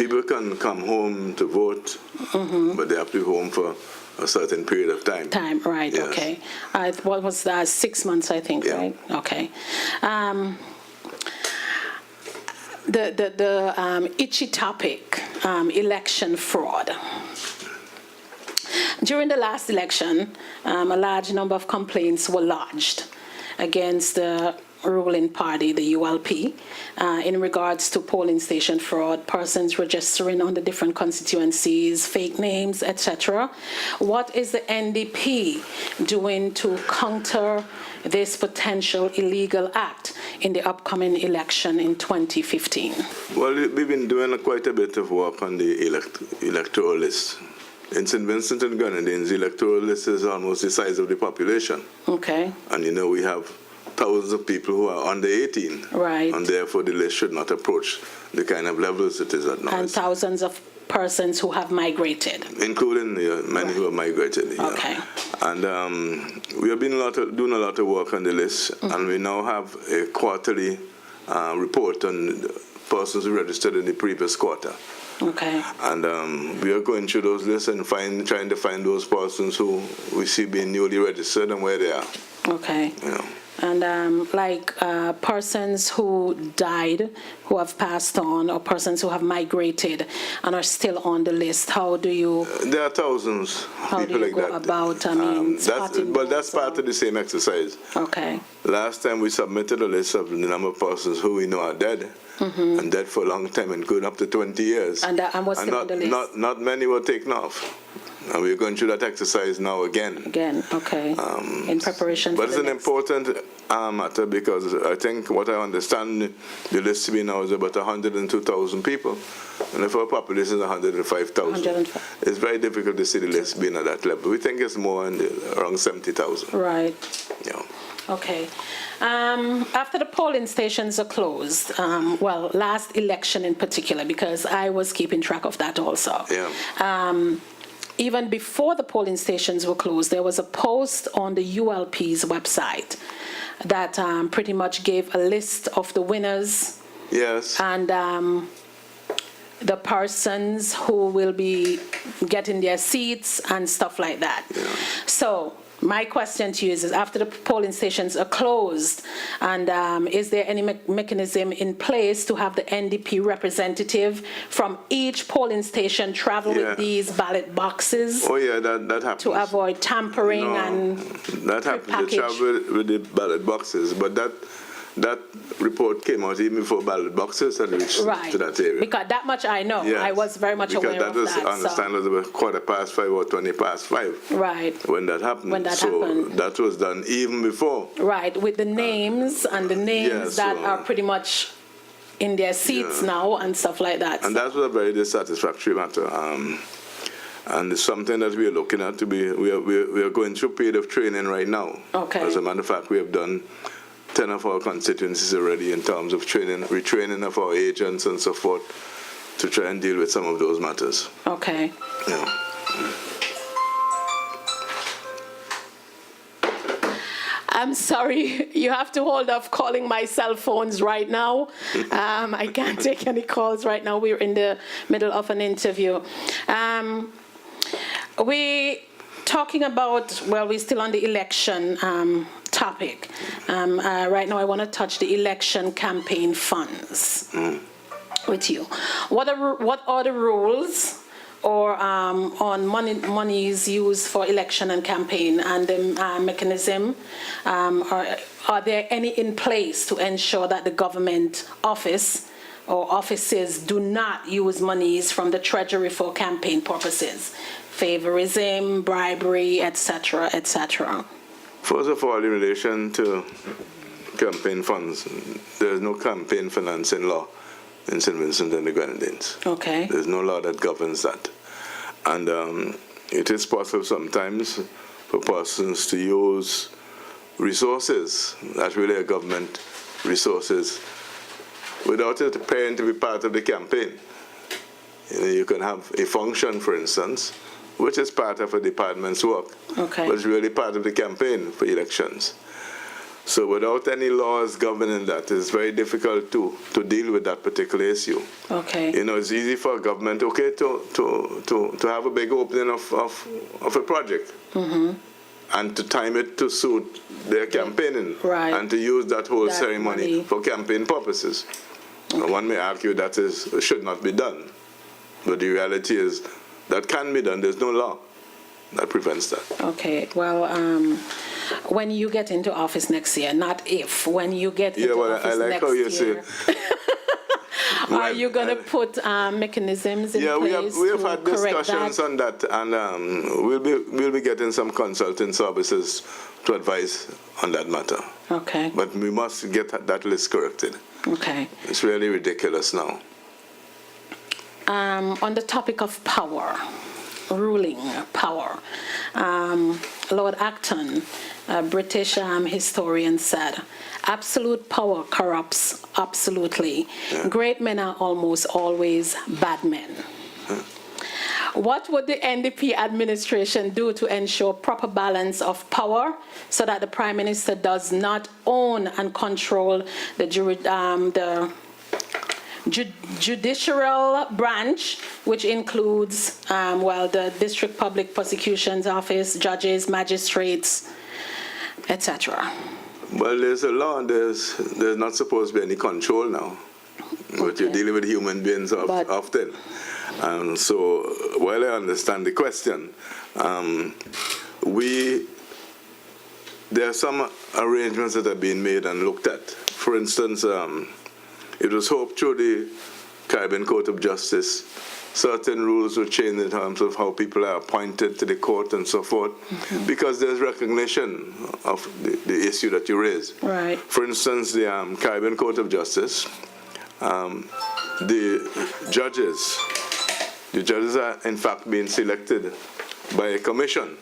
People can come home to vote, but they have to be home for a certain period of time. Right, Yes. okay. What was that, 6 months, I think, Yeah. right? Okay. The itchy topic, election fraud. During the last election, a large number of complaints were lodged against the ruling party, the ULP, in regards to polling station fraud, persons registering on the different constituencies, fake names, etc. What is the NDP doing to counter this potential illegal act in the upcoming election in 2015? Well, we've been doing quite a bit of work on the electoral list. In St. Vincent and Grenadines, the electoral list is almost the size of the population. Okay. And, we have thousands of people who are under 18. Right. And therefore, the list should not approach the kind of levels it is at now. And thousands of persons who have migrated. Including many who have migrated. Okay. And we have been doing a lot of work on the list, and we now have a quarterly report on persons who registered in the previous quarter. Okay. And we are going through those lists and trying to find those persons who we see being newly registered and where they are. Okay. And persons who died, who have passed on, or persons who have migrated and are still on the list, how do you... There are thousands of people like that. How do you go about, that's part of the same exercise. Okay. Last time we submitted a list of the number of persons who we know are dead, and dead for a long time, including up to 20 years. And what's still on the list? Not many were taken off. And we're going through that exercise now again. Okay. In preparation for But it's an important matter, because I think what I understand the list to be now is about 102,000 people. And if our population is 105,000, it's very difficult to see the list being at that level. We think it's more around 70,000. Right. Yeah. Okay. After the polling stations are closed, last election in particular, because I was keeping track of that also. Yeah. Even before the polling stations were closed, there was a post on the ULP's website that pretty much gave a list of the winners. Yes. And the persons who will be getting their seats and stuff like that. Yeah. So my question to you is after the polling stations are closed, and is there any mechanism in place to have the NDP representative from each polling station travel with these ballot boxes? Oh, yeah, that happens. To avoid tampering and that happens. They travel with the ballot boxes, but that report came out even before ballot boxes had reached to that area. Because that much I know. Yes. I was very much aware of that. Because that was, I understand, was about 5:15 or 5:20. Right. When that happened. So that was done even before. Right, with the names and the names that are pretty much in their seats now and stuff like that. And that was a very dissatisfactory matter. And it's something that we are looking at we are going through a period of training right now. Okay. As a matter of fact, we have done 10 of our constituencies already in terms of retraining of our agents and so forth to try and deal with some of those matters. Okay. Yeah. I'm sorry, you have to hold off calling my cell phones right now. I can't take any calls right now. We're in the middle of an interview. We're talking about, we're still on the election topic. Right now I want to touch the election campaign funds with you. What are the rules or on monies used for election and campaign, and the mechanism? Are there any in place to ensure that the government office or offices do not use monies from the treasury for campaign purposes? Favorism, bribery, etc., etc. First of all, in relation to campaign funds, there is no campaign financing law in St. Vincent and the Grenadines. Okay. There's no law that governs that. And it is possible sometimes for persons to use resources that really are government resources without it appearing to be part of the campaign. You can have a function, for instance, which is part of a department's work, but it's really part of the campaign for elections. So without any laws governing that, it's very difficult to deal with that particular issue. Okay. You know, it's easy for a government, okay, to have a big opening of a project. And to time it to suit their campaigning. Right. And to use that whole That ceremony money. for campaign purposes. Now, one may argue that should not be done. But the reality is that can be done. There's no law that prevents that. Okay, well, when you get into office next year, not if, when you get into office I like next how you year, say. are you going to put mechanisms in place we have to had correct discussions that? on that, and we'll be getting some consulting services to advise on that matter. Okay, But we must get that list corrected. okay. It's really ridiculous now. On the topic of power, ruling power, Lord Acton, a British historian, said, absolute power corrupts absolutely. Yeah. Great men are almost always bad men. What would the NDP administration do to ensure proper balance of power so that the Prime Minister does not own and control the judicial branch, which includes, the District Public Prosecution's Office, judges, magistrates, etc.? Well, there's a law, and there's not supposed to be any control now. But you're dealing with human beings often. And so, while I understand the question, there are some arrangements that have been made and looked at. For instance, it was hoped through the Caribbean Court of Justice, certain rules were changed in terms of how people are appointed to the court and so forth, because there's recognition of the issue that you raised. Right. For instance, the Caribbean Court of Justice, the judges are in fact being selected by a commission.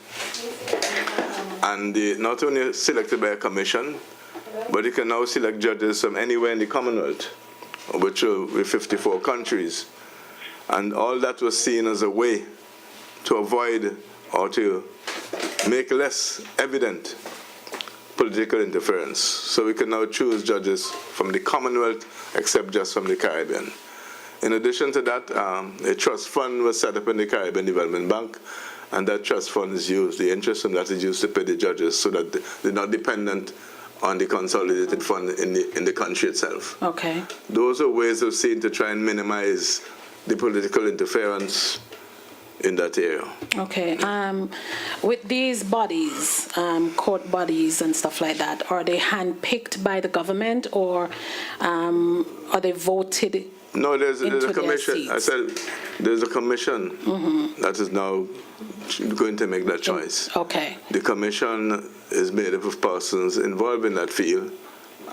And not only selected by a commission, but you can now select judges from anywhere in the Commonwealth, which are with 54 countries. And all that was seen as a way to avoid or to make less evident political interference. So we can now choose judges from the Commonwealth, except just from the Caribbean. In addition to that, a trust fund was set up in the Caribbean Development Bank, and that trust fund is used, the interest from that is used to pay the judges so that they're not dependent on the consolidated fund in the country itself. Okay. Those are ways of seeing to try and minimize the political interference in that area. Okay. With these bodies, court bodies and stuff like that, are they handpicked by the government, or are they voted? No, there's a commission. Seats? I said there's a commission that is now going to make that choice. Okay. The commission is made up of persons involved in that field,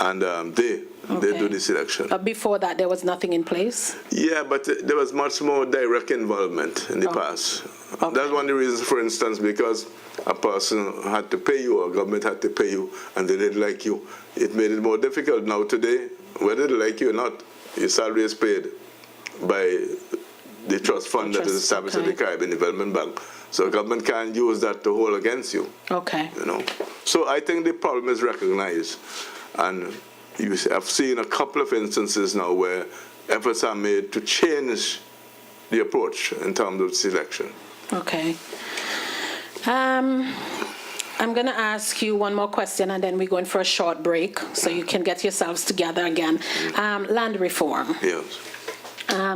and they do the selection. Before that, there was nothing in place? Yeah, but there was much more direct involvement in the past. Okay. That's one of the reasons, for instance, because a person had to pay you or government had to pay you and they didn't like you. It made it more difficult. Now today, whether they like you or not, your salary is paid by the trust fund that is established at the Caribbean Development Bank. So government can't use that to hold against you. Okay. You know. So I think the problem is recognized. And I've seen a couple of instances now where efforts are made to change the approach in terms of selection. Okay. I'm going to ask you one more question, and then we're going for a short break so you can get yourselves together again. Land reform. Yes.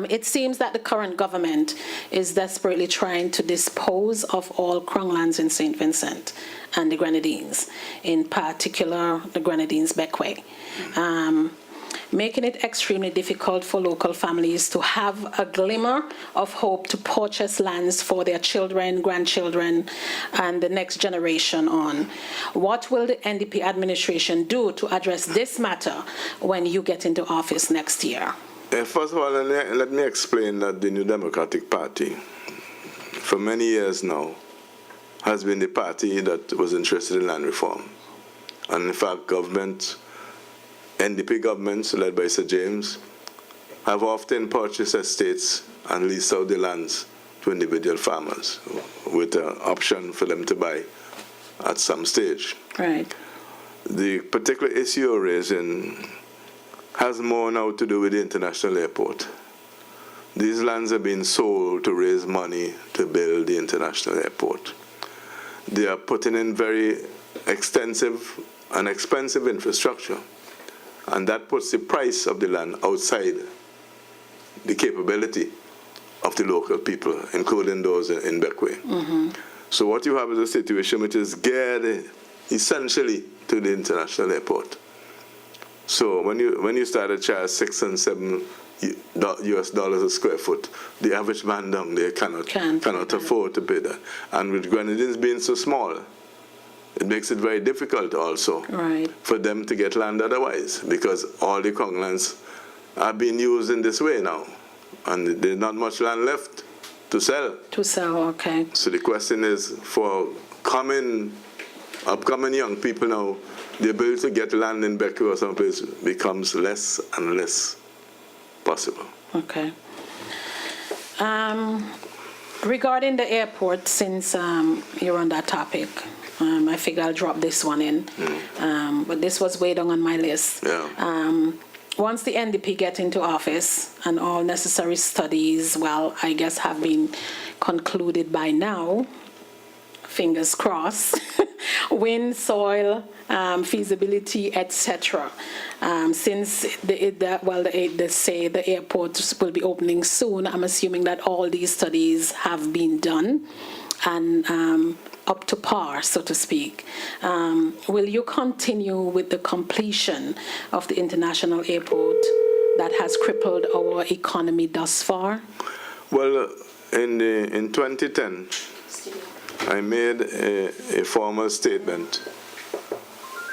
It seems that the current government is desperately trying to dispose of all Crown lands in St. Vincent and the Grenadines, in particular the Grenadines Beckway, making it extremely difficult for local families to have a glimmer of hope to purchase lands for their children, grandchildren, and the next generation on. What will the NDP administration do to address this matter when you get into office next year? First of all, let me explain that the New Democratic Party, for many years now, has been the party that was interested in land reform. And in fact, NDP governments, led by Sir James, have often purchased estates and leased out the lands to individual farmers with an option for them to buy at some stage. Right. the particular issue you're raising has more now to do with the international airport. These lands have been sold to raise money to build the international airport. They are putting in very extensive and expensive infrastructure, and that puts the price of the land outside the capability of the local people, including those in Beckway. So what you have is a situation which is geared essentially to the international airport. So when you start to charge $6 and $7 US dollars a square foot, the average man down there cannot afford to pay that. And with Grenadines being so small, it makes it very difficult also for them to get land otherwise, because all the Kong lands are being used in this way now, and there's not much land left to sell. Okay. So the question is, for upcoming young people now, the ability to get land in Beckway or someplace becomes less and less possible. Okay. Regarding the airport, since you're on that topic, I figure I'll drop this one in. But this was way down on my list. Once the NDP get into office and all necessary studies, well, I guess have been concluded by now, fingers crossed, wind, soil, feasibility, etc. Since they say the airport will be opening soon, I'm assuming that all these studies have been done and up to par, so to speak. Will you continue with the completion of the international airport that has crippled our economy thus far? Well, in 2010, I made a formal statement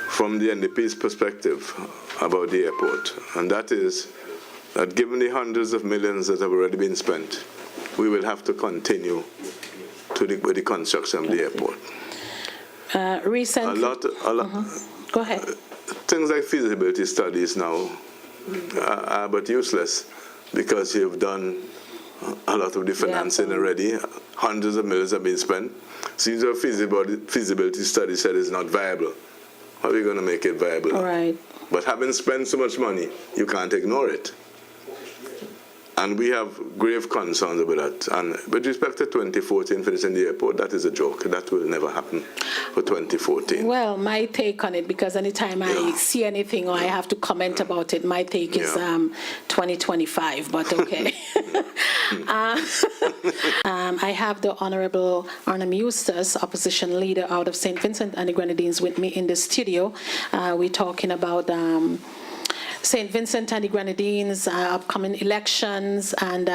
from the NDP's perspective about the airport, and that is that given the hundreds of millions that have already been spent, we will have to continue with the construction of the airport. Recently, Go ahead. Things like feasibility studies now are but useless, because you've done a lot of the financing already. Hundreds of millions have been spent. Since a feasibility study said it's not viable, how are we going to make it viable? Right. But having spent so much money, you can't ignore it. And we have grave concerns about that. And with respect to 2014 finishing the airport, that is a joke. That will never happen for 2014. Well, my take on it, because anytime I see anything or I have to comment about it, my take is 2025, but okay. I have the Honorable Arnhim Eustace, opposition leader out of St. Vincent and the Grenadines, with me in the studio. We're talking about St. Vincent and the Grenadines, upcoming elections, and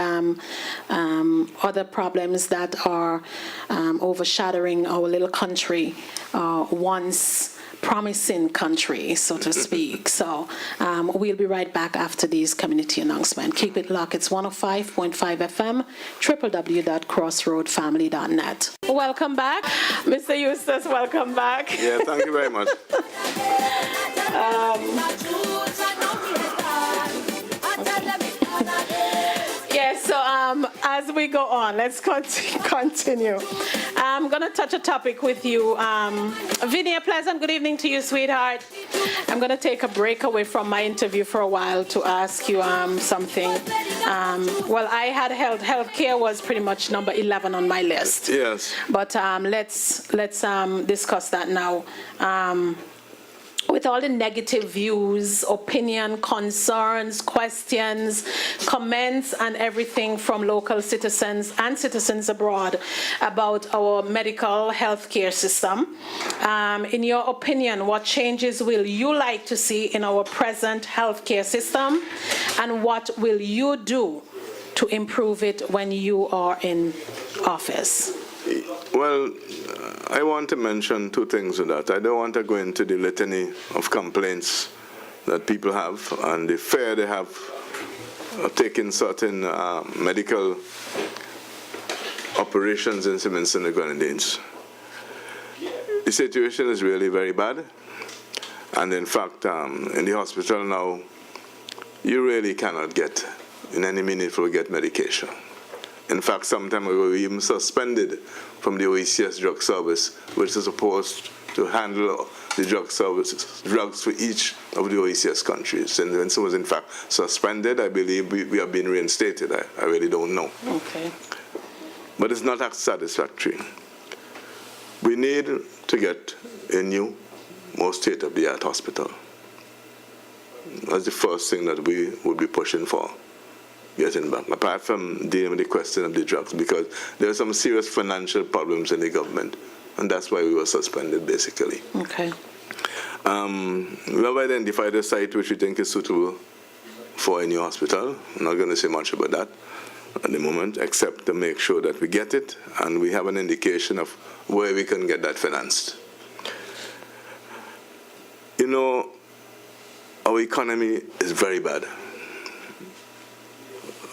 other problems that are overshadowing our little country, once promising country, so to speak. So we'll be right back after these community announcements. Keep it locked. It's 105.5 FM, www.crossroadfamily.net. Welcome back. Mr. Eustace, welcome back. Yeah, thank you very much. So as we go on, let's continue. I'm going to touch a topic with you. Vinny, a pleasant good evening to you, sweetheart. I'm going to take a break away from my interview for a while to ask you something. Well, I had healthcare was pretty much number 11 on my list. Yes. But let's discuss that now. With all the negative views, opinion, concerns, questions, comments, and everything from local citizens and citizens abroad about our medical healthcare system, in your opinion, what changes will you like to see in our present healthcare system, and what will you do to improve it when you are in office? Well, I want to mention two things with that. I don't want to go into the litany of complaints that people have and the fear they have of taking certain medical operations in St. Vincent the Grenadines. The situation is really very bad, and in fact, in the hospital now, you really cannot get, in any meaningful, get medication. In fact, some time ago, we even suspended from the OECS drug service, which is supposed to handle the drugs for each of the OECS countries. And when some was in fact suspended, I believe we have been reinstated. I really don't know. Okay. But it's not satisfactory. We need to get a new, more state-of-the-art hospital. That's the first thing that we would be pushing for, getting back, apart from dealing with the question of the drugs, because there are some serious financial problems in the government, and that's why we were suspended, basically. Okay. We have identified a site which we think is suitable for a new hospital. I'm not going to say much about that at the moment, except to make sure that we get it, and we have an indication of where we can get that financed. You know, our economy is very bad.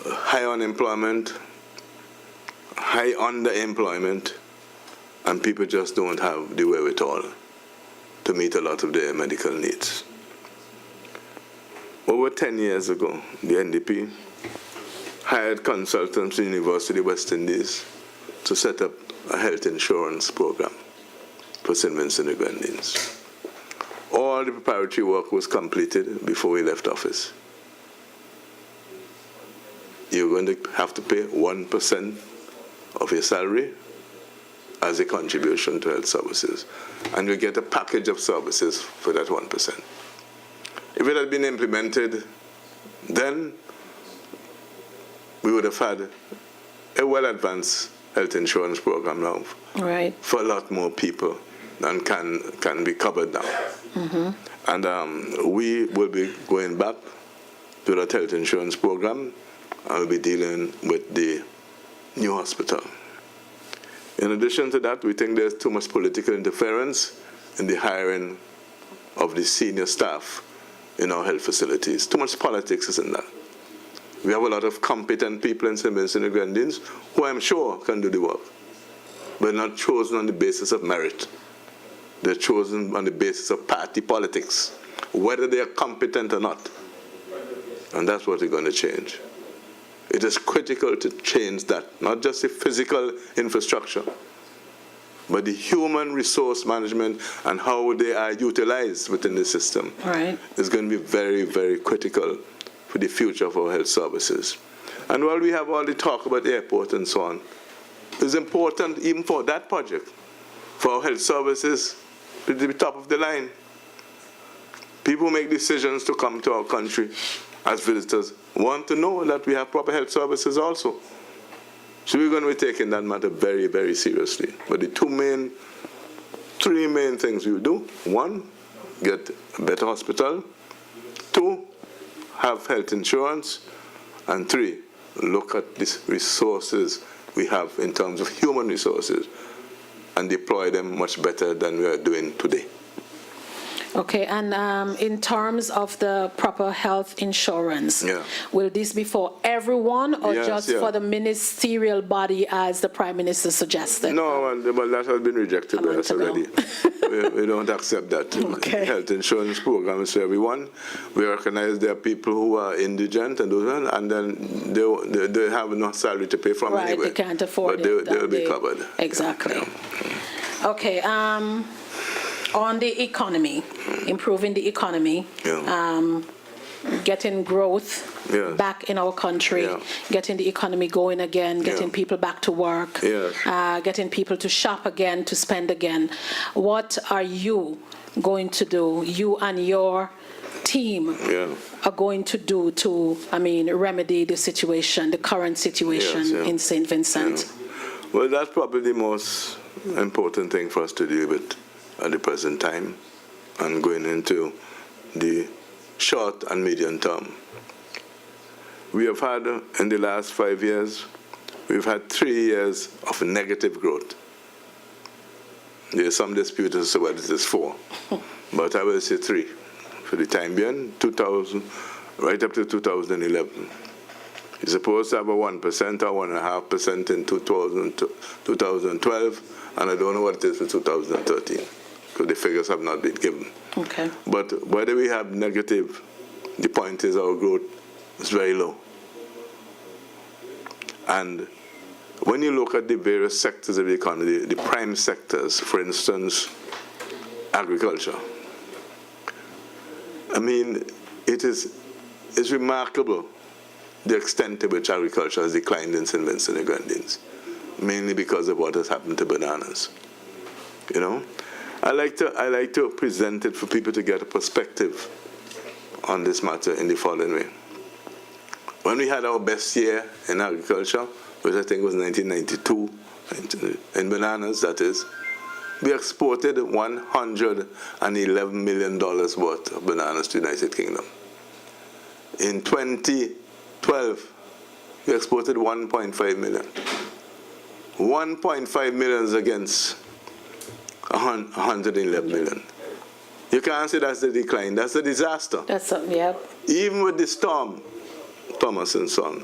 High unemployment, high underemployment, and people just don't have the wherewithal to meet a lot of their medical needs. Over 10 years ago, the NDP hired consultants in the University of West Indies to set up a health insurance program for St. Vincent the Grenadines. All the preparatory work was completed before we left office. You're going to have to pay 1% of your salary as a contribution to health services. And you get a package of services for that 1%. If it had been implemented, then we would have had a well-advanced health insurance program now for a lot more people than can be covered now. Mm-hmm. And we will be going back to that health insurance program, and we'll be dealing with the new hospital. In addition to that, we think there's too much political interference in the hiring of the senior staff in our health facilities. Too much politics is in that. We have a lot of competent people in St. Vincent the Grenadines who I'm sure can do the work, but not chosen on the basis of merit. They're chosen on the basis of party politics, whether they are competent or not. And that's what we're going to change. It is critical to change that, not just the physical infrastructure, but the human resource management and how they are utilized within the system. Right. Is going to be very, very critical for the future of our health services. And while we have all the talk about airport and so on, it's important even for that project, for our health services to be top of the line. People who make decisions to come to our country as visitors want to know that we have proper health services also. So we're going to be taking that matter very, very seriously. But the three main things we will do: one, get a better hospital; two, have health insurance; and three, look at these resources we have in terms of human resources and deploy them much better than we are doing today. Okay, and in terms of the proper health insurance, will this be for everyone or just for the ministerial body as the Prime Minister suggested? No, but that has been rejected by us already. we don't accept that. Okay. Health insurance program is for everyone. We recognize there are people who are indigent and then they have no salary to pay from anyway. They can't afford it. But they'll be covered. Exactly. Okay. On the economy, improving the economy, getting growth back in our country, getting the economy going again, getting people back to work, getting people to shop again, to spend again. What are you going to do, you and your team are going to do to, remedy the situation, the current situation in St. Vincent? Well, that's probably the most important thing for us to deal with at the present time and going into the short and medium term. We have had, in the last 5 years, we've had 3 years of negative growth. There's some dispute as to whether it is 4, but I will say 3 for the time being, 2000, right up to 2011. You're supposed to have a 1% or 1.5% in 2012, and I don't know what it is for 2013. Because the figures have not been given. Okay. But whether we have negative, the point is our growth is very low. And when you look at the various sectors of the economy, the prime sectors, for instance, agriculture. I mean, it's remarkable the extent to which agriculture has declined in St. Vincent the Grenadines, mainly because of what has happened to bananas. You know, I like to present it for people to get a perspective on this matter in the following way. When we had our best year in agriculture, which I think was 1992, in bananas, that is, we exported $111 million worth of bananas to the United Kingdom. In 2012, we exported 1.5 million. 1.5 million against 111 million. You can't say that's the decline. That's a disaster. Yeah. Even with the storm, Thomas and Son,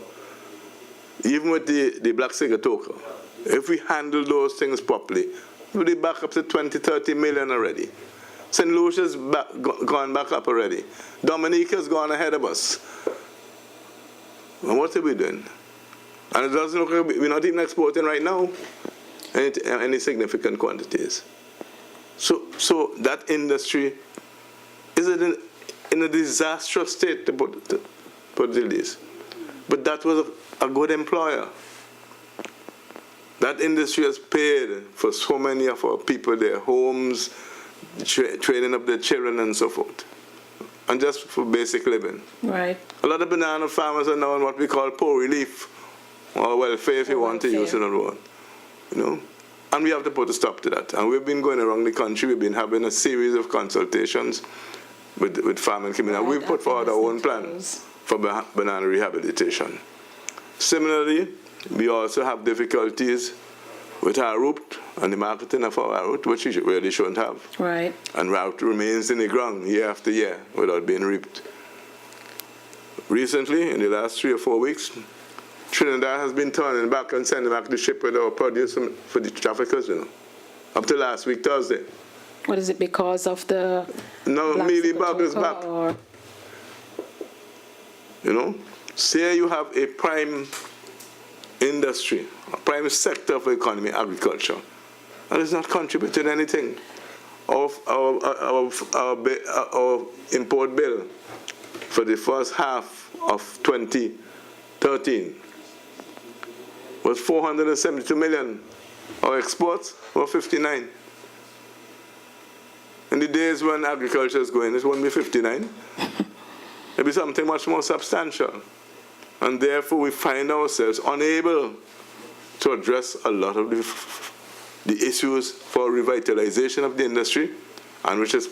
even with the Black Sigatoka, if we handle those things properly, we'll be back up to 20, 30 million already. St. Lucia's gone back up already. Dominica's gone ahead of us. And what are we doing? And it doesn't look like we're not even exporting right now any significant quantities. So that industry is in a disastrous state, to put it this. But that was a good employer. That industry has paid for so many of our people, their homes, training up their children and so forth, and just for basic living. Right. A lot of banana farmers are now on what we call poor relief, or welfare if you want to use another word. You know? And we have to put a stop to that. And we've been going around the country, we've been having a series of consultations with farming community. Right. We've put forward our own plan for banana rehabilitation. Similarly, we also have difficulties with our root and the marketing of our root, which we really shouldn't have. Right. And root remains in the ground year after year without being reaped. Recently, in the last 3 or 4 weeks, Trinidad has been turning back and sending back the ship with our produce for the traffickers, you know, up to last week, Thursday. What is it, because of the... No, mealybug is back. Or... You know, say you have a prime industry, a prime sector of the economy, agriculture, and it's not contributing anything. Our import bill for the first half of 2013 was 472 million. Our exports were 59. In the days when agriculture is going, it won't be 59. It'll be something much more substantial. And therefore, we find ourselves unable to address a lot of the issues for revitalization of the industry, and which is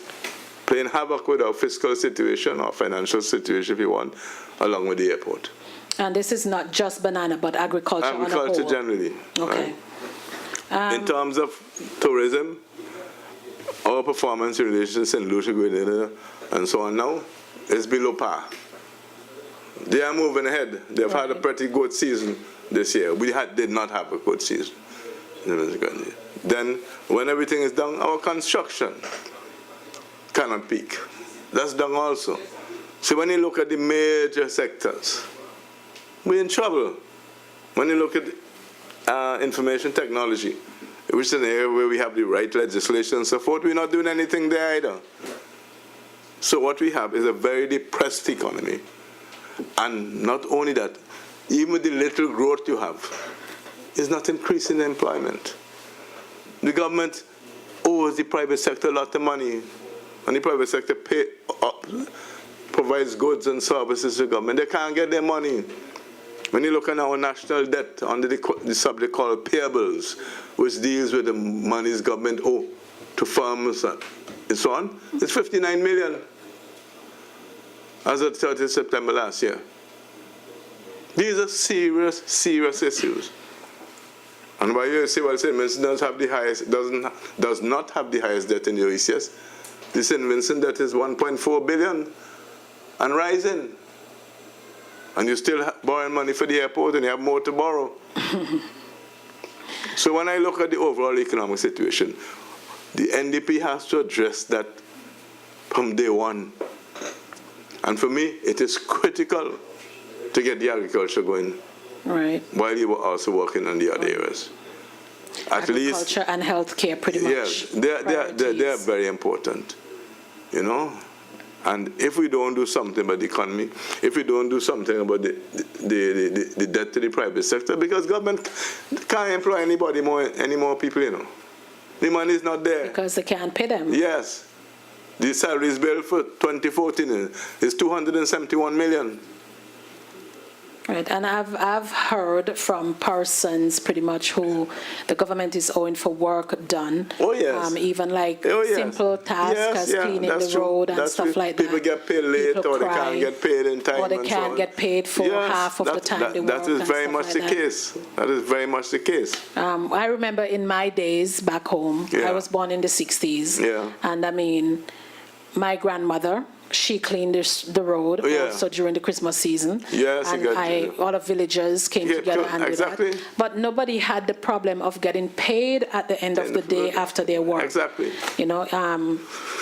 playing havoc with our fiscal situation, our financial situation, if you want, along with the airport. And this is not just banana, but agriculture on a whole. Agriculture generally. Okay. In terms of tourism, our performance in relation to St. Lucia, Grenada, and so on now is below par. They are moving ahead. They've had a pretty good season this year. We did not have a good season. Then, when everything is done, our construction cannot peak. That's done also. So when you look at the major sectors, we're in trouble. When you look at information technology, which is an area where we have the right legislation and so forth, we're not doing anything there either. So what we have is a very depressed economy. And not only that, even with the little growth you have, it's not increasing employment. The government owes the private sector a lot of money, and the private sector provides goods and services to the government. They can't get their money. When you look at our national debt under the subject called payables, which deals with the monies government owe to firms and so on, it's 59 million. As of 30th September last year. These are serious, serious issues. And why you say, well, St. Vincent does not have the highest debt in the OECS. The St. Vincent debt is 1.4 billion and rising. And you're still borrowing money for the airport, and you have more to borrow. So when I look at the overall economic situation, the NDP has to address that from day one. And for me, it is critical to get the agriculture going, right, while you were also working on the other areas. at least. Agriculture and healthcare, pretty much. Yes, they are very important, you know. And if we don't do something about the economy, if we don't do something about the debt to the private sector, because government can't employ any more people, you know. The money is not there. Because they can't pay them. Yes. The salaries bill for 2014 is 271 million. Right, and I've heard from persons pretty much who the government is owing for work done. Oh yes. Even like yes. simple tasks as cleaning the road and stuff like that. People get paid late, or they can't get paid in time, or they can't get paid for half of the time they work. That is very much the case. That is very much the case. I remember in my days back home, I was born in the 60s, and I mean, my grandmother, she cleaned the road also during the Christmas season. Yes, and all of villagers came together and did that. But nobody had the problem of getting paid at the end of the day after their work. Exactly. You know,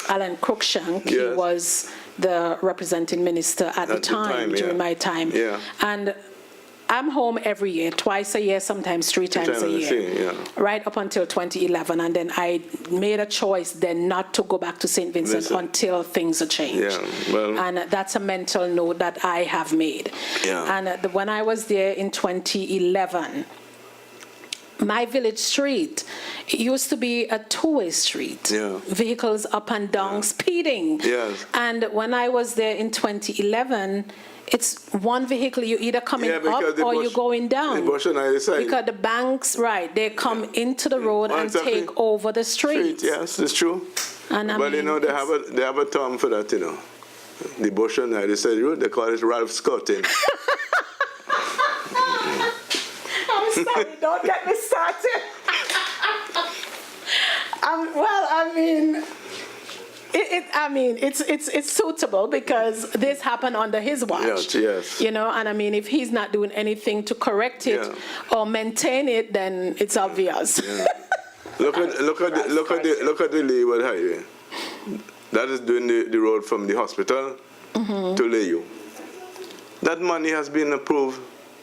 Alan Cruikshank, he was the representing minister at the time during my time. Yeah. And I'm home every year, twice a year, sometimes three times a year, right up until 2011. And then I made a choice then not to go back to St. Vincent until things are changed. Yeah, well, and that's a mental note that I have made. Yeah. And when I was there in 2011, my village street, it used to be a two-way street. Yeah. Vehicles up and down, speeding. Yes. And when I was there in 2011, it's one vehicle, you either coming up or you're going down. The bush on either side. Because the banks, they come into the road and take over the street. Yes, it's true. And but you know, they have a term for that, you know. The bush on either side road, they call it Ralph Scotting. I'm sorry, don't get me started. Well, I mean, it's suitable because this happened under his watch. Yes. You know, and I mean, if he's not doing anything to correct it or maintain it, then it's obvious. Yeah. Look at the Leeward Highway. That is doing the road from the hospital to Layu. That money has been approved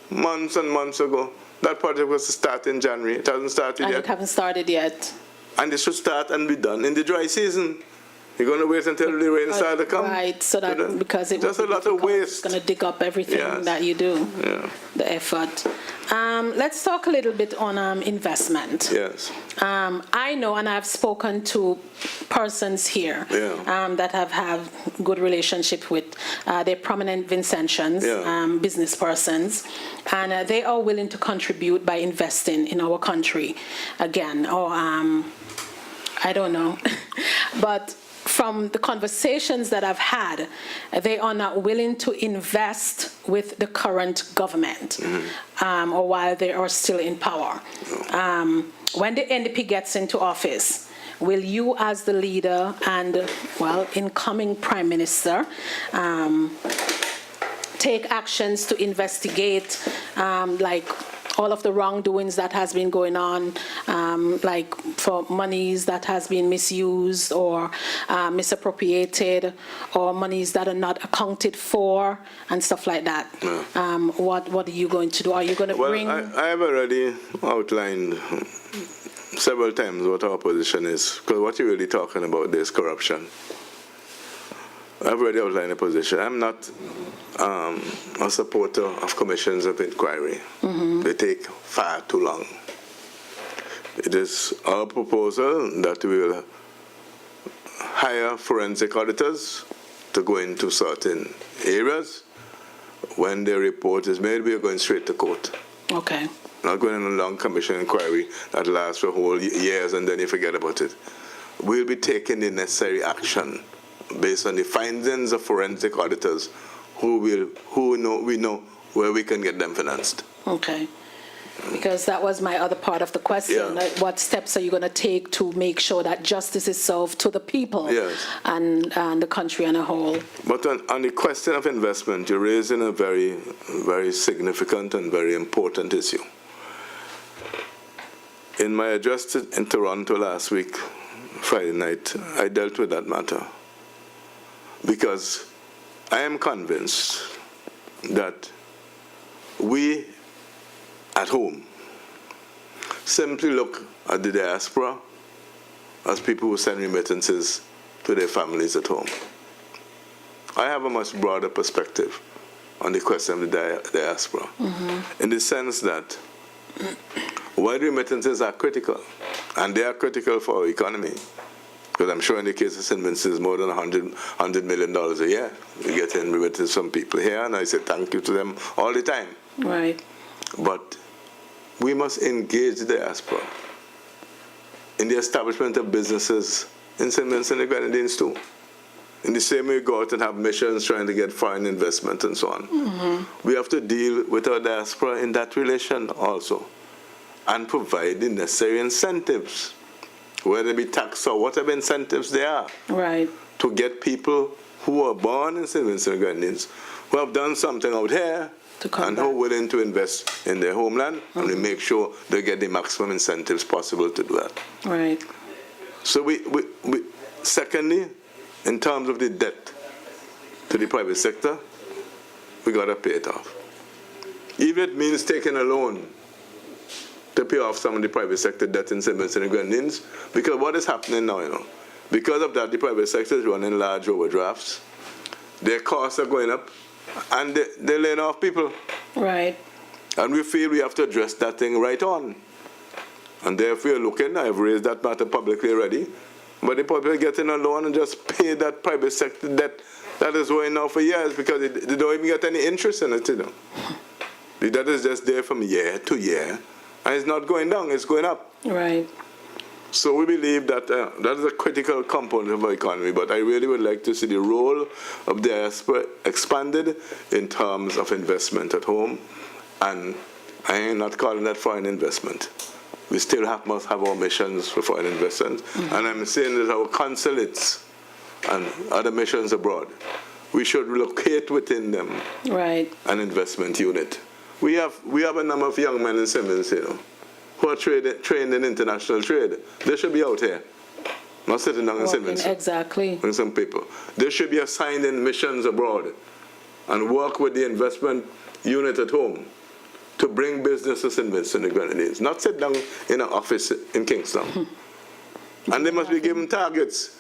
months and months ago. That project was to start in January. It hasn't started yet. It hasn't started yet. And it should start and be done in the dry season. You're going to wait until the rain starts to come? Right, so that because it just a lot of waste. It's going to dig up everything that you do, the effort. Let's talk a little bit on investment. Yes. I know, and I've spoken to persons here that have had good relationship with their prominent Vincentians, business persons, and they are willing to contribute by investing in our country again, or I don't know, but from the conversations that I've had, they are not willing to invest with the current government or while they are still in power. When the NDP gets into office, will you as the leader and, incoming Prime Minister, take actions to investigate all of the wrongdoings that has been going on, like for monies that has been misused or misappropriated, or monies that are not accounted for, and stuff like that? What are you going to do? Are you going to bring? I have already outlined several times what our position is, because what you're really talking about is corruption. I've already outlined a position. I'm not a supporter of commissions of inquiry. They take far too long. It is our proposal that we will hire forensic auditors to go into certain areas. When their report is made, we are going straight to court. Okay. Not going on a long commission inquiry that lasts for whole years and then you forget about it. We'll be taking the necessary action based on the findings of forensic auditors we know where we can get them financed. Okay. Because that was my other part of the question. Like, what steps are you going to take to make sure that justice is served to the people and the country as a whole? But on the question of investment, you're raising a very, very significant and very important issue. In my address in Toronto last week, Friday night, I dealt with that matter. Because I am convinced that we at home simply look at the diaspora as people who send remittances to their families at home. I have a much broader perspective on the question of the diaspora, in the sense that while remittances are critical, and they are critical for our economy, because I'm sure in the case of St. Vincent, it's more than $100 million a year. We get in remittances from people here, and I say thank you to them all the time. Right. But we must engage the diaspora in the establishment of businesses in St. Vincent the Grenadines too. In the same way we go out and have missions trying to get foreign investment and so on. We have to deal with our diaspora in that relation also, and provide the necessary incentives, whether it be tax or whatever incentives they are, Right. to get people who are born in St. Vincent the Grenadines, who have done something out here, and who are willing to invest in their homeland, and we make sure they get the maximum incentives possible to do that. Right. So secondly, in terms of the debt to the private sector, we got to pay it off. Even if it means taking a loan to pay off some of the private sector debt in St. Vincent and Grenadines, because what is happening now, because of that, the private sector is running large overdrafts. Their costs are going up, and they're laying off people. Right. And we feel we have to address that thing right on. And therefore, looking, I've raised that matter publicly already, but the people getting a loan and just pay that private sector debt that is going now for years, because they don't even get any interest in it, The debt is just there from year to year, and it's not going down, it's going up. Right. So we believe that that is a critical component of our economy, but I really would like to see the role of diaspora expanded in terms of investment at home, and I am not calling that foreign investment. We still must have our missions for foreign investment, and I'm saying that our consulates and other missions abroad, we should locate within them an investment unit. We have a number of young men in St. Vincent, who are trained in international trade. They should be out here, not sitting down in St. Vincent. Exactly. With some people. They should be assigned in missions abroad and work with the investment unit at home to bring business to St. Vincent and the Grenadines, not sit down in an office in Kingston. And they must be given targets.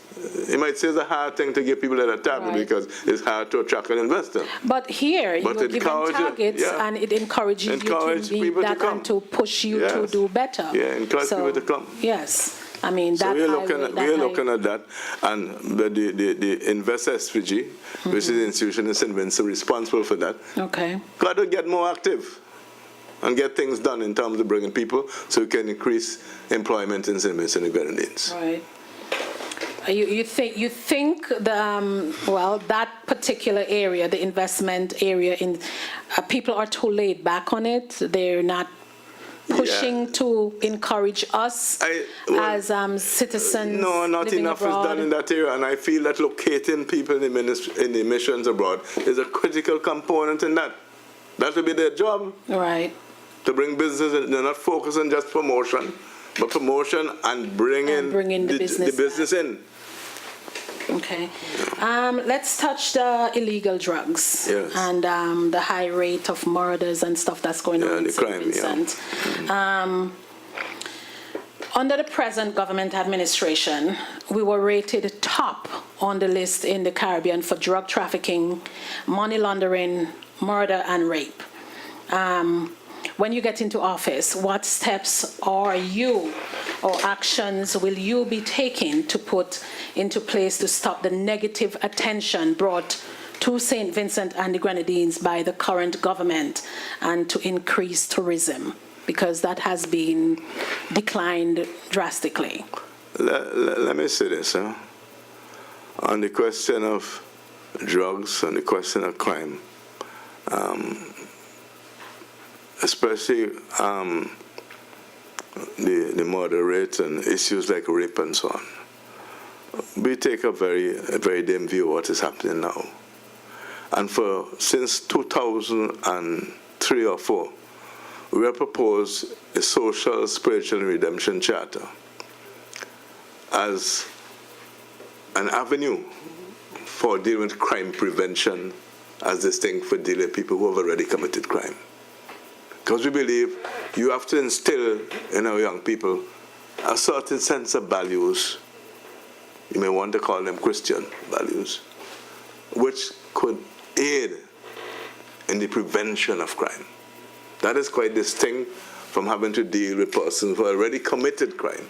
You might say it's a hard thing to give people that a target, because it's hard to attract an investor. But here, you're given targets, and it encourages you to meet that and to push you to do better. Yeah, encourage people to come. Yes. I mean, so we're looking at that, and the Investor SVG, which is the institution in St. Vincent responsible for that, got to get more active and get things done in terms of bringing people so we can increase employment in St. Vincent and Grenadines. Right. You think that particular area, the investment area, people are too laid back on it. They're not pushing to encourage us as citizens. No, not enough abroad. Is done in that area, and I feel that locating people in the missions abroad is a critical component in that. That will be their job. Right. To bring business in. They're not focusing on just promotion, but promotion and bringing the business in. Okay. Let's touch the illegal drugs and the high rate of murders and stuff that's going on in St. Vincent. Under the present government administration, we were rated top on the list in the Caribbean for drug trafficking, money laundering, murder, and rape. When you get into office, what steps are you or actions will you be taking to put into place to stop the negative attention brought to St. Vincent and the Grenadines by the current government and to increase tourism? Because that has been declined drastically. Let me say this. On the question of drugs, on the question of crime, especially the murder rate and issues like rape and so on, we take a very dim view of what is happening now. And since 2003 or 4, we have proposed a social, spiritual, and redemption charter as an avenue for dealing with crime prevention as distinct for dealing with people who have already committed crime. Because we believe you have to instill in our young people a certain sense of values. You may want to call them Christian values, which could aid in the prevention of crime. That is quite distinct from having to deal with persons who already committed crime,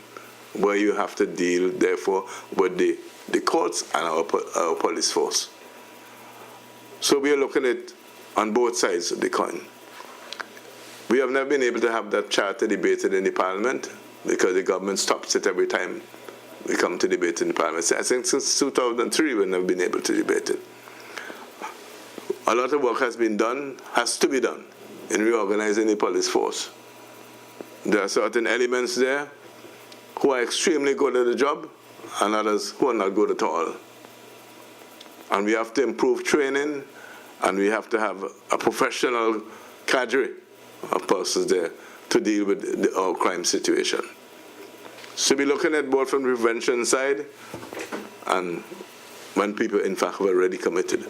where you have to deal, therefore, with the courts and our police force. So we are looking at on both sides of the coin. We have never been able to have that charter debated in the Parliament because the government stops it every time we come to debate in the Parliament. I think since 2003 we've never been able to debate it. A lot of work has been done, has to be done, in reorganizing the police force. There are certain elements there who are extremely good at the job and others who are not good at all. And we have to improve training, and we have to have a professional cadre of persons there to deal with our crime situation. So we're looking at both from the prevention side and when people in fact have already committed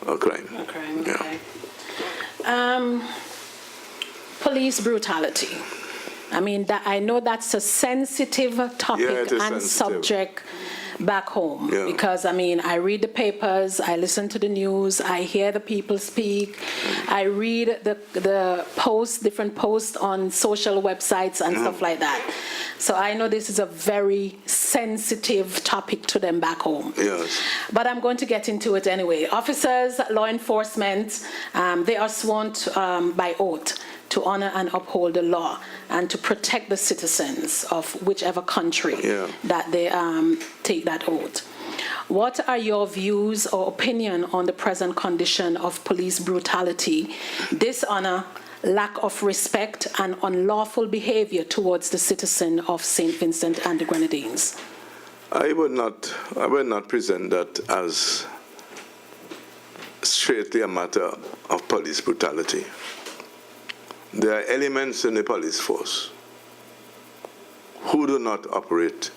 a crime. A crime, yeah. Okay. Police brutality. I mean, I know that's a sensitive topic and sensitive subject back home, because I mean, I read the papers, I listen to the news, I hear the people speak, I read the posts, different posts on social websites and stuff like that. So I know this is a very sensitive topic to them back home. Yes. But I'm going to get into it anyway. Officers, law enforcement, they are sworn by oath to honor and uphold the law and to protect the citizens of whichever country that they take that oath. What are your views or opinion on the present condition of police brutality, dishonor, lack of respect, and unlawful behavior towards the citizen of St. Vincent and the Grenadines? I would not present that as straightly a matter of police brutality. There are elements in the police force who do not operate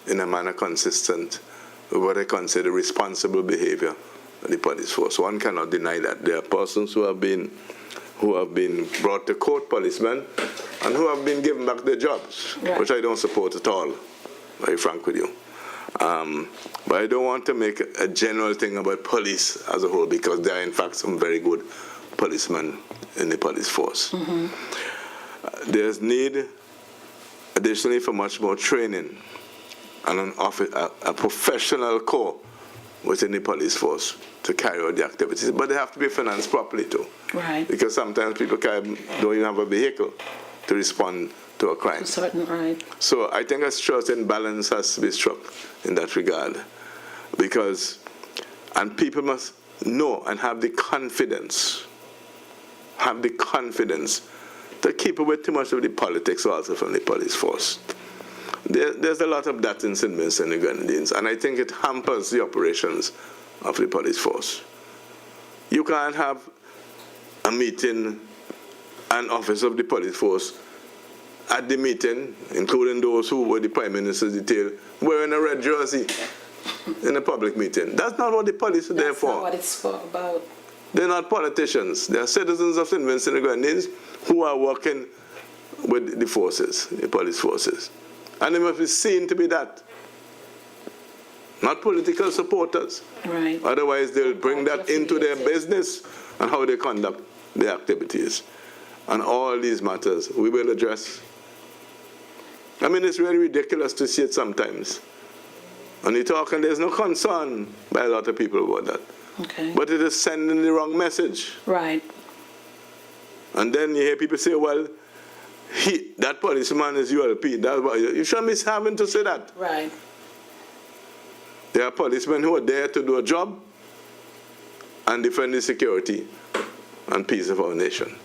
in a manner consistent with what I consider responsible behavior of the police force. One cannot deny that. There are persons who have been brought to court, policemen, and who have been given back their jobs, which I don't support at all, very frank with you. But I don't want to make a general thing about police as a whole, because there are in fact some very good policemen in the police force. There's need additionally for much more training and a professional corps within the police force to carry out the activities, but they have to be financed properly too. Right. Because sometimes people don't even have a vehicle to respond to a crime. Right. So I think a certain balance has to be struck in that regard, and people must know and have the confidence to keep away too much of the politics also from the police force. There's a lot of that in St. Vincent and the Grenadines, and I think it hampers the operations of the police force. You can't have a meeting, an officer of the police force at the meeting, including those who were the Prime Minister's detail, wearing a red jersey in a public meeting. That's not what the police are there for. That's not what it's about. They're not politicians. They're citizens of St. Vincent and the Grenadines who are working with the forces, the police forces. And they must be seen to be that. Not political supporters. Right. Otherwise, they'll bring that into their business and how they conduct their activities. And all these matters we will address. I mean, it's really ridiculous to see it sometimes. And you talk and there's no concern by a lot of people about that. Okay. But it is sending the wrong message. Right. And then you hear people say, well, that policeman is ULP. That's why you shouldn't be having to say that. Right. There are policemen who are there to do a job and defend the security and peace of our nation.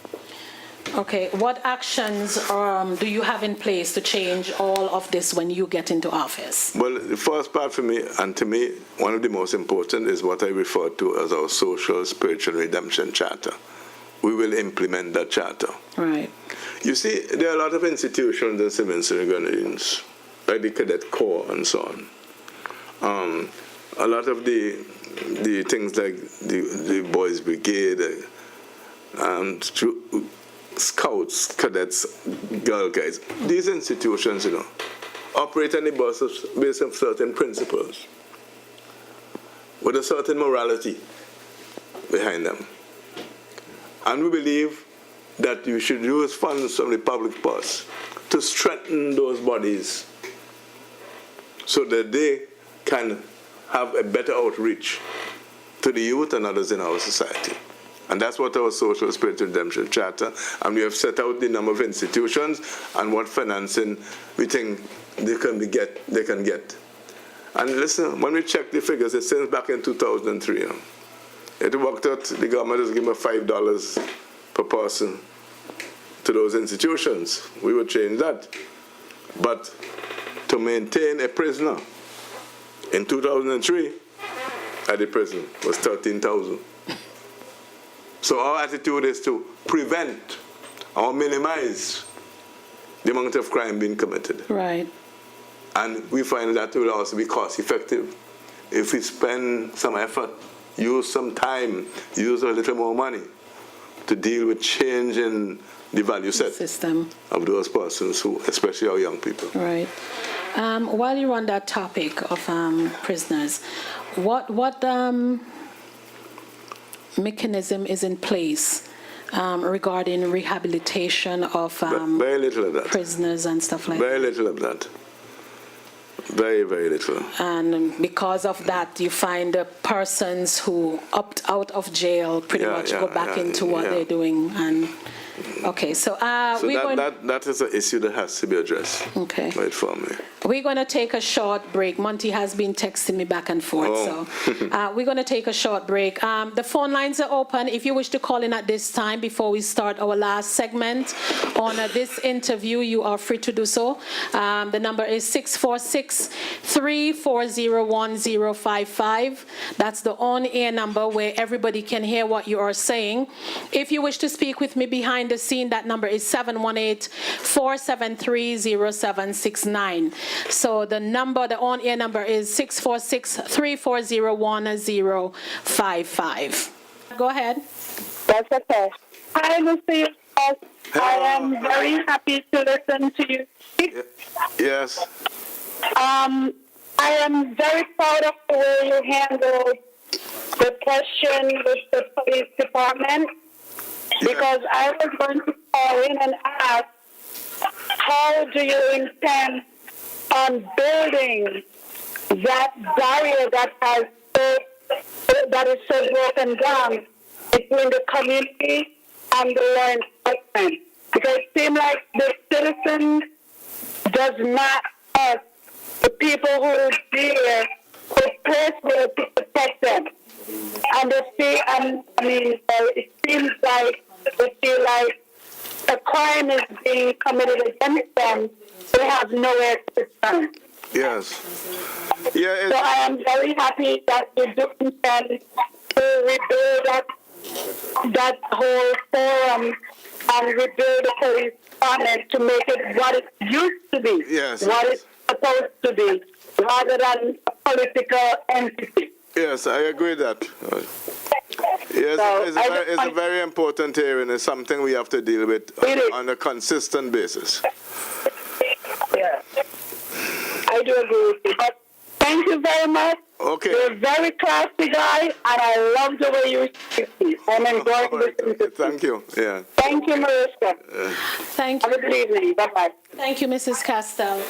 Okay, what actions do you have in place to change all of this when you get into office? Well, the first part for me, and to me, one of the most important, is what I refer to as our social, spiritual redemption charter. We will implement that charter. Right. You see, there are a lot of institutions in St. Vincent and the Grenadines, like the Cadet Corps and so on. A lot of the things like the Boys Brigade, scouts, cadets, Girl Guides, these institutions, operate on the basis of certain principles, with a certain morality behind them. And we believe that you should use funds from the public purse to strengthen those bodies so that they can have a better outreach to the youth and others in our society. And that's what our Social Spirit Redemption Charter, and we have set out the number of institutions and what financing we think they can get. And listen, when we check the figures, it since back in 2003, it worked out, the government has given $5 per person to those institutions. We would change that. But to maintain a prisoner in 2003 at the prison was $13,000. So our attitude is to prevent or minimize the amount of crime being committed. Right. And we find that will also be cost effective. If we spend some effort, use some time, use a little more money to deal with changing the value set system of those persons, who, especially our young people. Right. While you're on that topic of prisoners, what mechanism is in place regarding rehabilitation of very little of that. Prisoners and stuff like very that? Very little of that. Very, very little. And because of that, you find the persons who opt out of jail pretty much go back into what they're doing. And okay, so that is an issue that has to be addressed. Okay. Right for me. We're going to take a short break. Monty has been texting me back and forth, so we're going to take a short break. The phone lines are open. If you wish to call in at this time before we start our last segment on this interview, you are free to do so. The number is 646-340-1055. That's the on-air number where everybody can hear what you are saying. If you wish to speak with me behind the scene, that number is 718-473-0769. So the on-air number is 646-340-1055. Go ahead. That's okay. Hi, Mr. Eustace. I am very happy to listen to you speak. Yes. I am very proud of the way you handled the question with the police department, because I was going to call in and ask, how do you intend on building that barrier that is so broken down between the community and the law enforcement? Because it seems like the citizens does not ask the people who are there who personally to protect them. And they see, it seems like they feel like a crime is being committed against them. They have nowhere to turn. Yes. Yeah. So I am very happy that you do intend to rebuild that whole forum and rebuild the police department to make it what it used to be, what it's supposed to be, rather than a political entity. Yes, I agree with that. Yes, So it's a very important area, and it's something we have to deal with on a consistent basis. Yeah, I do agree with you. But thank you very much. Okay. You're a very classy guy, and I love the way you speak. I'm enjoying listening to you. Thank you. Yeah. Thank you, Marissa. Thank you. Have a good evening. Bye-bye. Thank you, Mrs. Castell.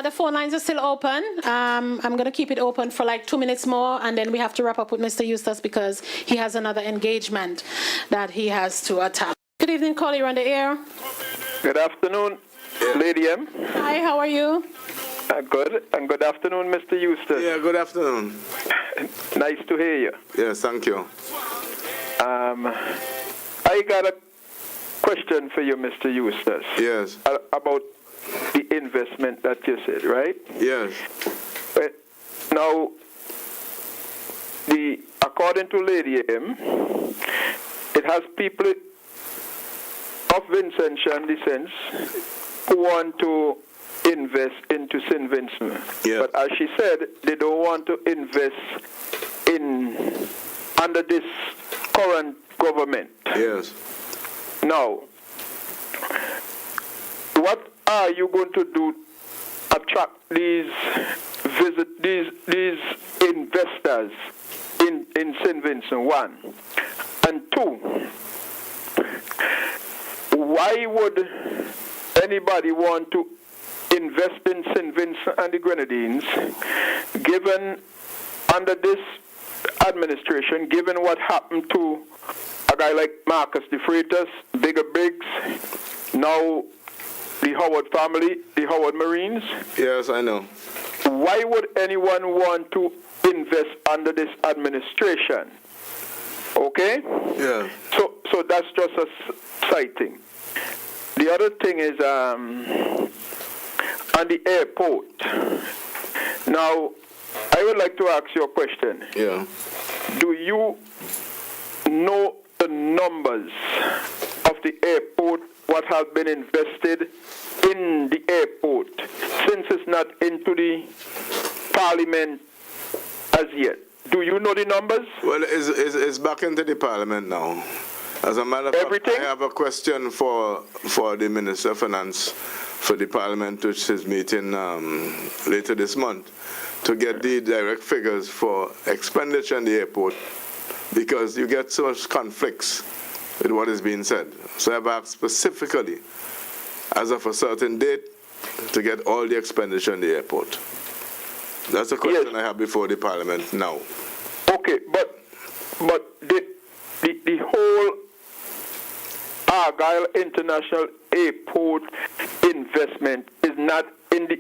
The phone lines are still open. I'm going to keep it open for like 2 minutes more, and then we have to wrap up with Mr. Eustace because he has another engagement that he has to attend. Good evening, caller. You're on the air. Good afternoon, Lady M. Hi, how are you? Good, and good afternoon, Mr. Eustace. Yeah, good afternoon. Nice to hear you. Yes, thank you. I got a question for you, Mr. Eustace. Yes. About the investment that you said, right? Yes. Now, according to Lady M, it has people of Vincentian descent who want to invest into St. Vincent. Yeah. But as she said, they don't want to invest under this current government. Yes. Now, what are you going to do attract these investors in St. Vincent, one? And two, why would anybody want to invest in St. Vincent and the Grenadines, given under this administration, given what happened to a guy like Marcus de Freitas, Bigger Briggs, now the Howard family, the Howard Marines? Yes, I know. Why would anyone want to invest under this administration? Okay? Yeah. So that's just a side thing. The other thing is on the airport. Now, I would like to ask you a question. Yeah. Do you know the numbers of the airport, what have been invested in the airport, since it's not into the parliament as yet? Do you know the numbers? Well, it's back into the parliament now. As a matter of fact, I have a question for the Minister of Finance for the parliament, which is meeting later this month, to get the direct figures for expenditure in the airport, because you get so much conflicts with what is being said. So I've asked specifically, as of a certain date, to get all the expenditure in the airport. That's a question I have before the parliament now. Okay, but the whole Argyle International Airport investment is not in the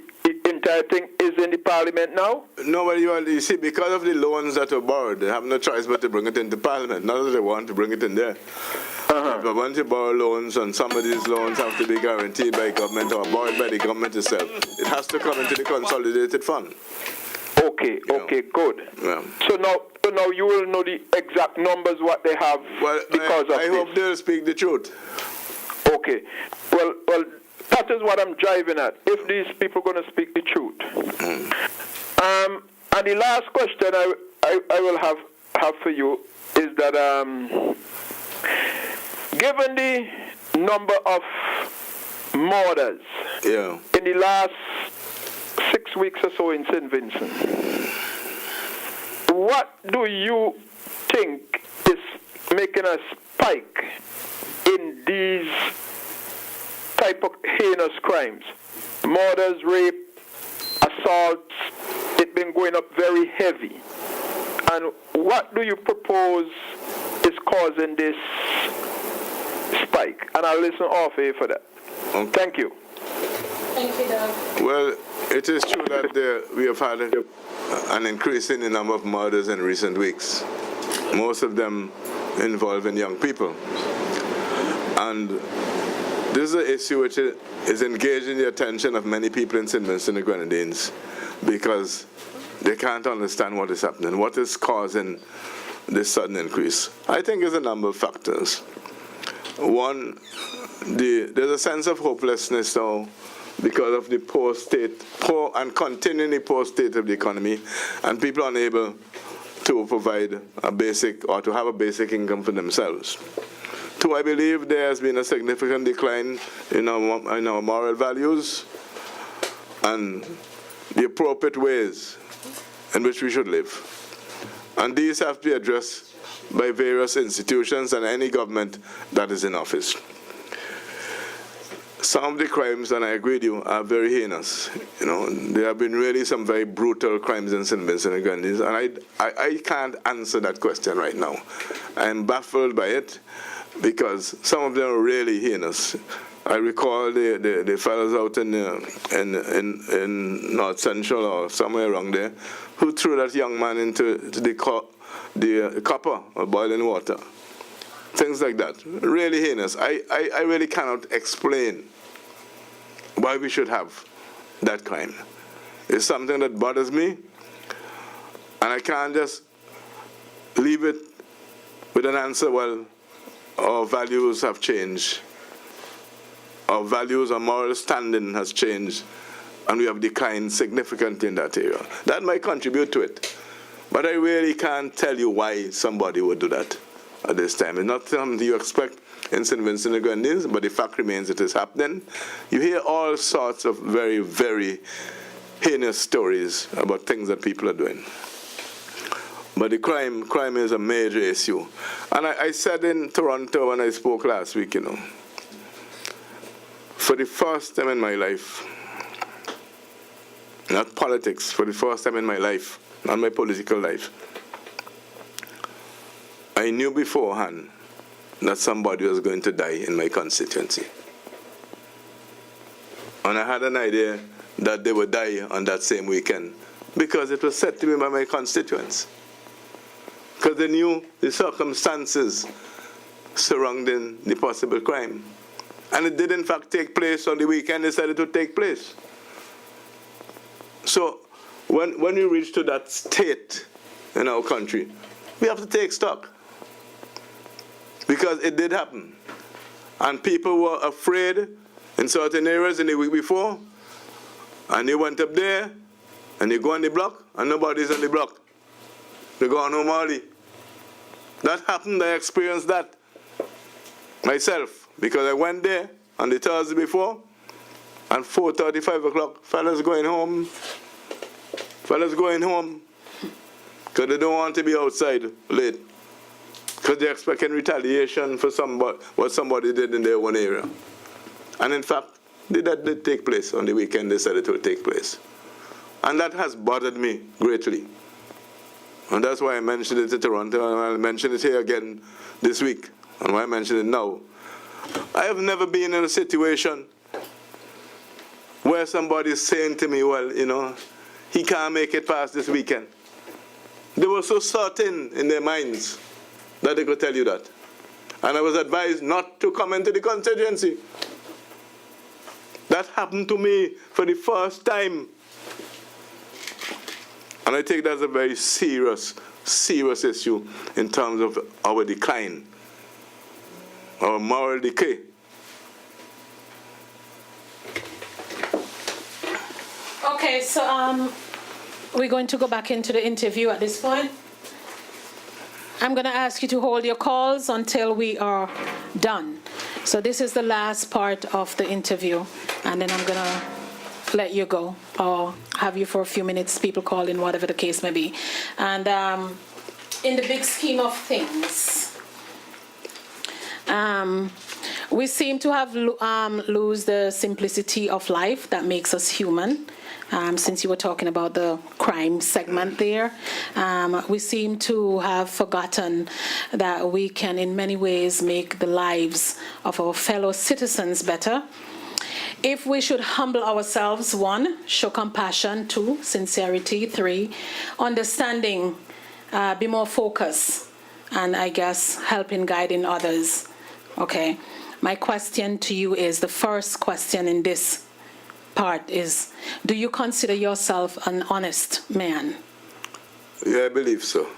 entire thing is in the parliament now? No, but you see, because of the loans that are borrowed, they have no choice but to bring it into parliament. Not that they want to bring it in there. But once you borrow loans, and some of these loans have to be guaranteed by government or borrowed by the government itself, it has to come into the consolidated fund. Okay, good. Yeah. So now you will know the exact numbers what they have because of this. I hope they'll speak the truth. Okay. Well, that is what I'm driving at. If these people are going to speak the truth. And the last question I will have for you is that given the number of murders in the last 6 weeks or so in St. Vincent, what do you think is making a spike in these type of heinous crimes? Murders, rape, assaults, it's been going up very heavy. And what do you propose is causing this spike? And I'll listen off here for that. Okay. Thank you. Thank you, Doug. Well, it is true that we have had an increase in the number of murders in recent weeks, most of them involving young people. And this is an issue which is engaging the attention of many people in St. Vincent the Grenadines, because they can't understand what is happening, what is causing this sudden increase. I think there's a number of factors. One, there's a sense of hopelessness now because of the poor and continually poor state of the economy, and people are unable to provide a basic or to have a basic income for themselves. Two, I believe there has been a significant decline in our moral values and the appropriate ways in which we should live. And these have to be addressed by various institutions and any government that is in office. Some of the crimes, and I agree with you, are very heinous. There have been really some very brutal crimes in St. Vincent and Grenadines, and I can't answer that question right now. I'm baffled by it because some of them are really heinous. I recall the fellows out in North Central or somewhere around there who threw that young man into the copper or boiling water. Things like that. Really heinous. I really cannot explain why we should have that crime. It's something that bothers me, and I can't just leave it with an answer, well, our values have changed. Our values, our moral standing has changed, and we have declined significantly in that area. That might contribute to it, but I really can't tell you why somebody would do that at this time. It's not something you expect in St. Vincent the Grenadines, but the fact remains it is happening. You hear all sorts of very, very heinous stories about things that people are doing. But the crime is a major issue. And I said in Toronto when I spoke last week, you know, for the first time in my life, not politics, for the first time in my life, not my political life, I knew beforehand that somebody was going to die in my constituency. And I had an idea that they would die on that same weekend because it was said to me by my constituents. Because they knew the circumstances surrounding the possible crime. And it did in fact take place on the weekend they said it would take place. So when we reach to that state in our country, we have to take stock. Because it did happen. And people were afraid in certain areas in the week before. And they went up there, and they go on the block, and nobody's on the block. They go on home early. That happened, I experienced that myself. Because I went there on the Thursday before, and 4:30, 5 o'clock, fellas going home. Fellas going home. Because they don't want to be outside late. Because they're expecting retaliation for what somebody did in their own area. And in fact, that did take place on the weekend. They said it would take place. And that has bothered me greatly. And that's why I mentioned it in Toronto, and I'll mention it here again this week. And why I mention it now. I have never been in a situation where somebody is saying to me, well, you know, he can't make it past this weekend. They were so certain in their minds that they could tell you that. And I was advised not to come into the constituency. That happened to me for the first time. And I take that as a very serious issue in terms of our decline, our moral decay. Okay, so we're going to go back into the interview at this point. I'm going to ask you to hold your calls until we are done. So this is the last part of the interview, and then I'm going to let you go or have you for a few minutes, people call in, whatever the case may be. And in the big scheme of things, we seem to have lose the simplicity of life that makes us human. Since you were talking about the crime segment there, we seem to have forgotten that we can in many ways make the lives of our fellow citizens better. If we should humble ourselves, 1, show compassion, 2, sincerity, 3, understanding, be more focused, and I guess helping, guiding others. Okay, my question to you is, the first question in this part is, do you consider yourself an honest man? Yeah, I believe so.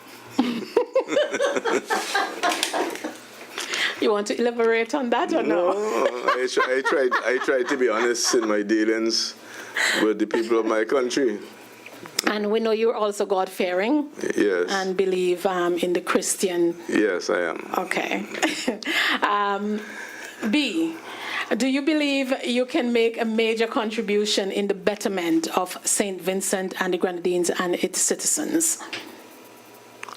You want to elaborate on that or no? I try to be honest in my dealings with the people of my country. And we know you're also God-fearing. Yes. And believe in the Christian. Yes, I am. Okay. B, do you believe you can make a major contribution in the betterment of St. Vincent and the Grenadines and its citizens?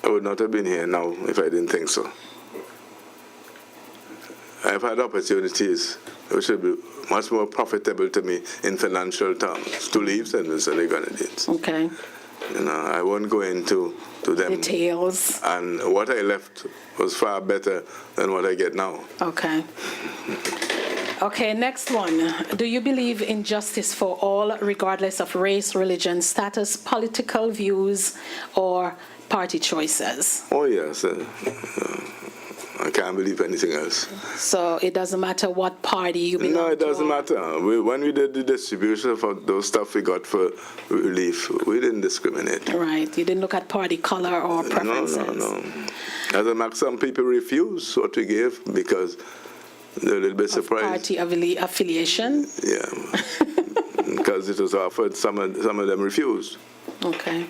I would not have been here now if I didn't think so. I've had opportunities which would be much more profitable to me in financial terms to leave St. Vincent and the Grenadines. Okay. You know, I won't go into them. Details. And what I left was far better than what I get now. Okay. Okay, next one. Do you believe in justice for all, regardless of race, religion, status, political views, or party choices? Oh, yes. I can't believe anything else. So it doesn't matter what party you belong to? No, it doesn't matter. When we did the distribution of those stuff we got for relief, we didn't discriminate. Right. You didn't look at party color or preferences? No. As a matter, some people refuse what we gave because they're a little bit surprised. Party affiliation? Yeah. Because it was offered, some of them refused. Okay.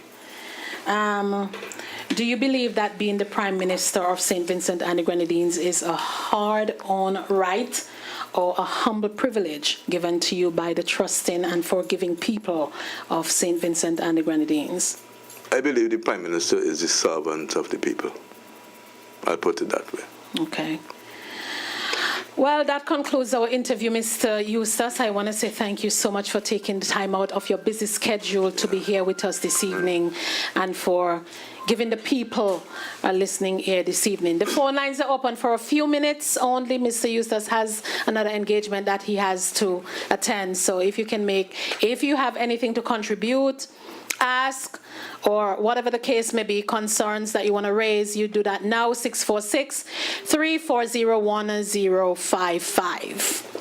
Do you believe that being the Prime Minister of St. Vincent and the Grenadines is a hard-earned right or a humble privilege given to you by the trusting and forgiving people of St. Vincent and the Grenadines? I believe the Prime Minister is the servant of the people. I'll put it that way. Okay. Well, that concludes our interview, Mr. Eustace. I want to say thank you so much for taking the time out of your busy schedule to be here with us this evening and for giving the people a listening ear this evening. The phone lines are open for a few minutes only. Mr. Eustace has another engagement that he has to attend. So if you have anything to contribute, ask, or whatever the case may be, concerns that you want to raise, you do that now, 646-340-1055.